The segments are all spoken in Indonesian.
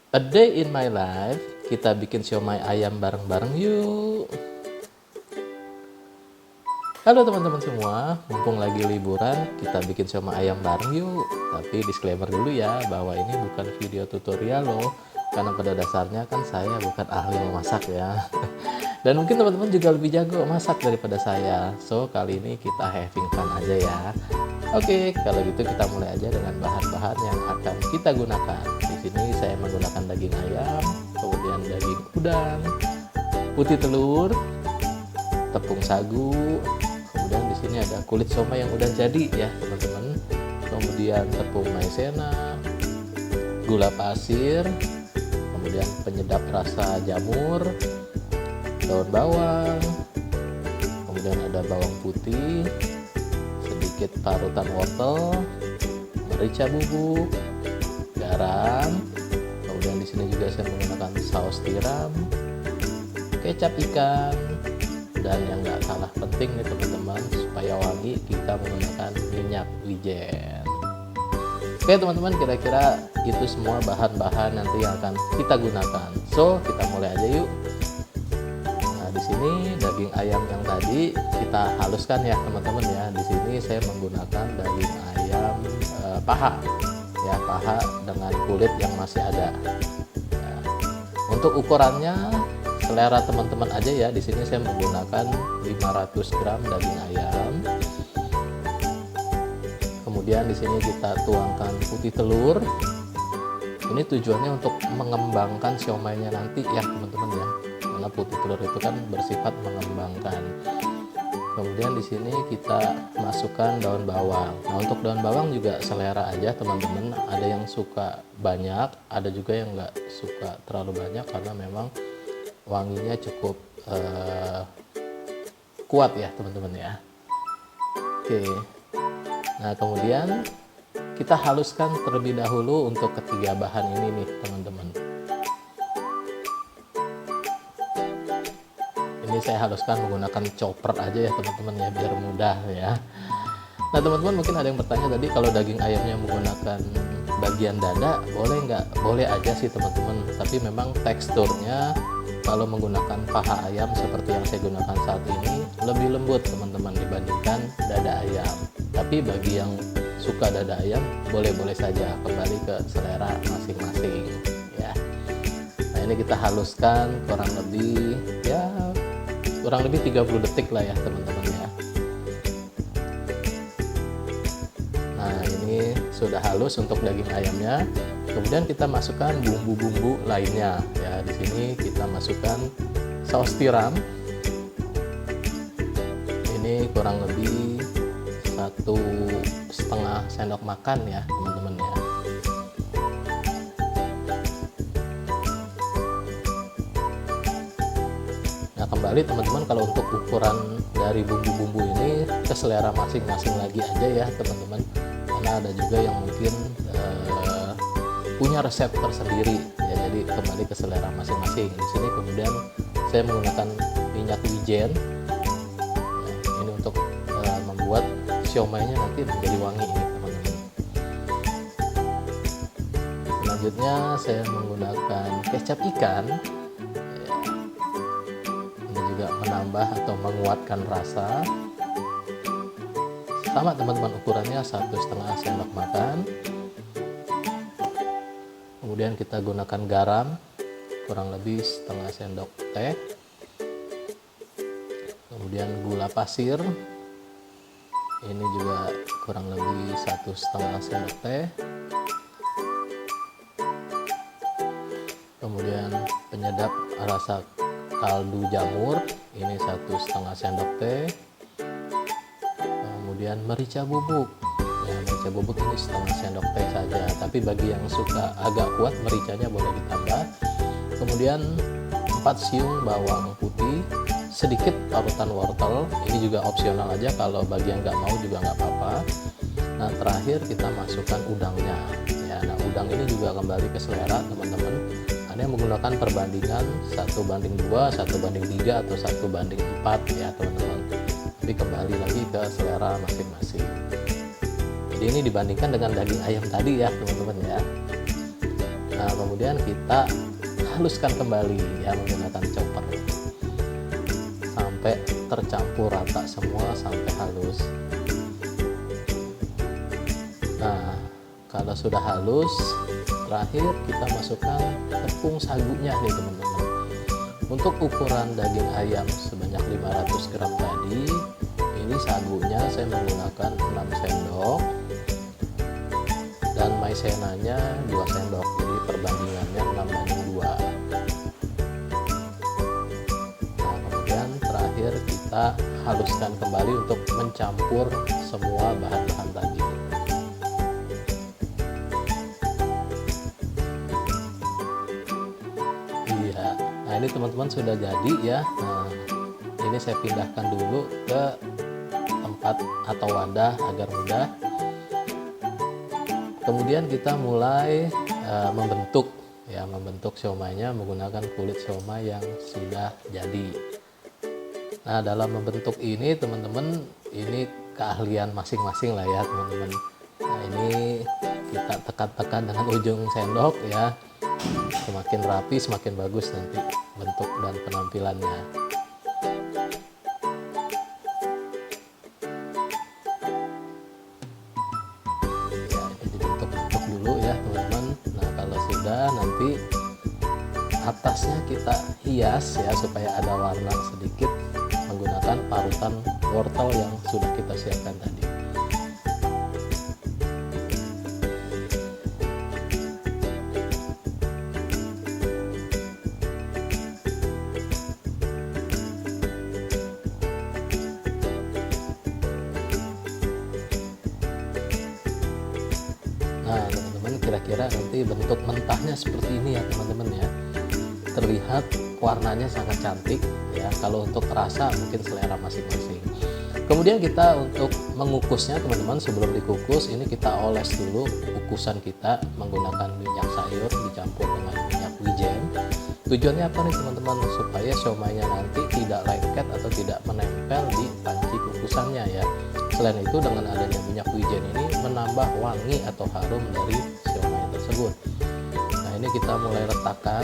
A day in my life, kita bikin siomay ayam bareng-bareng yuk. Halo teman-teman semua, mumpung lagi liburan, kita bikin siomay ayam bareng yuk. Tapi disclaimer dulu ya, bahwa ini bukan video tutorial loh. Karena pada dasarnya kan saya bukan ahli memasak ya. Dan mungkin teman-teman juga lebih jago masak daripada saya. So, kali ini kita having fun aja ya. Oke, kalau gitu kita mulai aja dengan bahan-bahan yang akan kita gunakan. Di sini saya menggunakan daging ayam, kemudian daging udang, putih telur, tepung sagu, kemudian di sini ada kulit siomay yang udah jadi ya teman-teman. Kemudian tepung maizena, gula pasir, kemudian penyedap rasa jamur, daun bawang, kemudian ada bawang putih, sedikit parutan wortel, merica bubuk, garam, kemudian di sini juga saya menggunakan saus tiram, kecap ikan, dan yang nggak kalah penting nih teman-teman, supaya wangi kita menggunakan minyak wijen. Oke teman-teman, kira-kira itu semua bahan-bahan nanti yang akan kita gunakan. So, kita mulai aja yuk. Nah, di sini daging ayam yang tadi kita haluskan ya teman-teman ya. Di sini saya menggunakan daging ayam paha ya, paha dengan kulit yang masih ada. Ya. Untuk ukurannya selera teman-teman aja ya. Di sini saya menggunakan 500 gram daging ayam. Kemudian di sini kita tuangkan putih telur. Ini tujuannya untuk mengembangkan siomaynya nanti ya teman-teman ya. Karena putih telur itu kan bersifat mengembangkan. Kemudian di sini kita masukkan daun bawang. Nah, untuk daun bawang juga selera aja teman-teman. Ada yang suka banyak, ada juga yang nggak suka terlalu banyak karena memang wanginya cukup kuat ya teman-teman ya. Oke. Nah, kemudian kita haluskan terlebih dahulu untuk ketiga bahan ini nih teman-teman. Ini saya haluskan menggunakan chopper aja ya teman-teman ya, biar mudah ya. Nah teman-teman, mungkin ada yang bertanya tadi, kalau daging ayamnya menggunakan bagian dada boleh nggak? Boleh aja sih teman-teman, tapi memang teksturnya kalau menggunakan paha ayam seperti yang saya gunakan saat ini lebih lembut teman-teman dibandingkan dada ayam. Tapi bagi yang suka dada ayam boleh-boleh saja, kembali ke selera masing-masing ya. Nah, ini kita haluskan kurang lebih 30 detik lah ya teman-teman ya. Nah, ini sudah halus untuk daging ayamnya. Kemudian kita masukkan bumbu-bumbu lainnya ya. Di sini kita masukkan saus tiram. Ini kurang lebih 1,5 sendok makan ya teman-teman ya. Nah, kembali teman-teman, kalau untuk ukuran dari bumbu-bumbu ini ke selera masing-masing lagi aja ya teman-teman. Karena ada juga yang mungkin punya resep tersendiri ya, jadi kembali ke selera masing-masing. Di sini kemudian saya menggunakan minyak wijen ya, ini untuk membuat siomaynya nanti menjadi wangi ini teman-teman. Selanjutnya saya menggunakan kecap ikan ya, ini juga menambah atau menguatkan rasa. Sama teman-teman, ukurannya 1,5 sendok makan. Kemudian kita gunakan garam kurang lebih setengah sendok teh. Kemudian gula pasir ini juga kurang lebih 1,5 sendok teh. Kemudian penyedap rasa kaldu jamur ini 1,5 sendok teh. Kemudian merica bubuk ya, merica bubuk ini setengah sendok teh saja, tapi bagi yang suka agak kuat mericanya boleh ditambah. Kemudian 4 siung bawang putih, sedikit parutan wortel, ini juga opsional aja, kalau bagi yang nggak mau juga nggak apa-apa. Nah, terakhir kita masukkan udangnya ya. Nah, udang ini juga kembali ke selera teman-teman. Ada yang menggunakan perbandingan 1:2, 1:3, atau 1:4 ya teman-teman. Tapi kembali lagi ke selera masing-masing. Jadi ini dibandingkan dengan daging ayam tadi ya teman-teman ya. Nah, Nah, kemudian kita haluskan kembali ya menggunakan chopper sampai tercampur rata semua, sampai halus. Nah, kalau sudah halus, terakhir kita masukkan tepung sagunya nih teman-teman. Untuk ukuran daging ayam sebanyak 500 gram tadi, ini sagunya saya menggunakan 6 sendok dan maizenanya 2 sendok, jadi perbandingannya 6:2. Nah, kemudian terakhir kita haluskan kembali untuk mencampur semua bahan-bahan tadi. Iya, nah ini teman-teman sudah jadi ya. Nah, ini saya pindahkan dulu ke tempat atau wadah agar mudah. Kemudian kita mulai membentuk siomaynya menggunakan kulit siomay yang sudah jadi. Nah, dalam membentuk ini teman-teman, ini keahlian masing-masing lah ya teman-teman. Nah, ini kita tekan-tekan dengan ujung sendok ya, semakin rapi semakin bagus nanti bentuk dan penampilannya. Nanti atasnya kita hias ya supaya ada warna sedikit menggunakan parutan wortel yang sudah kita siapkan tadi. Nah, teman-teman, kira-kira nanti bentuk mentahnya seperti ini ya teman-teman ya. Terlihat warnanya sangat cantik ya. Kalau untuk rasa mungkin selera masing-masing. Kemudian kita untuk mengukusnya teman-teman, sebelum dikukus ini kita oles dulu kukusan kita menggunakan minyak sayur dicampur dengan minyak wijen. Tujuannya apa nih teman-teman? Supaya siomaynya nanti tidak lengket atau tidak menempel di panci kukusannya ya. Selain itu, dengan adanya minyak wijen ini menambah wangi atau harum dari siomay tersebut. Nah, ini kita mulai letakkan,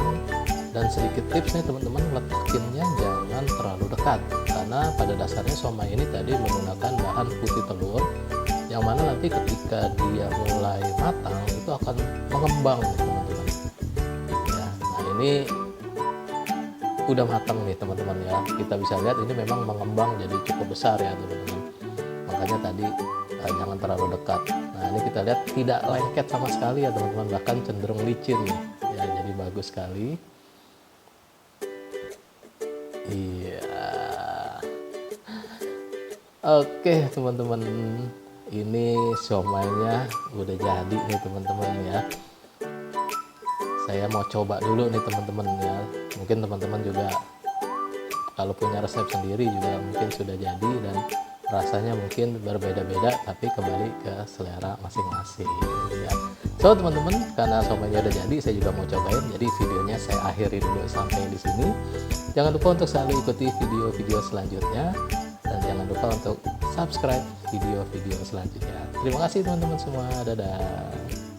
dan sedikit tips nih teman-teman, letakinnya jangan terlalu dekat karena pada dasarnya siomay ini tadi menggunakan bahan putih telur yang mana nanti ketika dia mulai matang itu akan mengembang nih teman-teman ya. Nah, ini udah matang nih teman-teman ya, kita bisa lihat ini memang mengembang jadi cukup besar ya teman-teman, makanya tadi jangan terlalu dekat. Nah, ini kita lihat tidak lengket sama sekali ya teman-teman, bahkan cenderung licin nih ya, jadi bagus sekali. Iya, oke teman-teman, ini siomaynya udah jadi nih teman-teman ya. Saya mau coba dulu nih teman-teman ya, mungkin teman-teman juga kalau punya resep sendiri juga mungkin sudah jadi dan rasanya mungkin berbeda-beda, tapi kembali ke selera masing-masing ya. So teman-teman, karena siomaynya udah jadi, saya juga mau cobain, jadi videonya saya akhiri dulu sampai di sini. Jangan lupa untuk selalu ikuti video-video selanjutnya dan jangan lupa untuk subscribe video-video selanjutnya. Terima kasih teman-teman semua, dadah.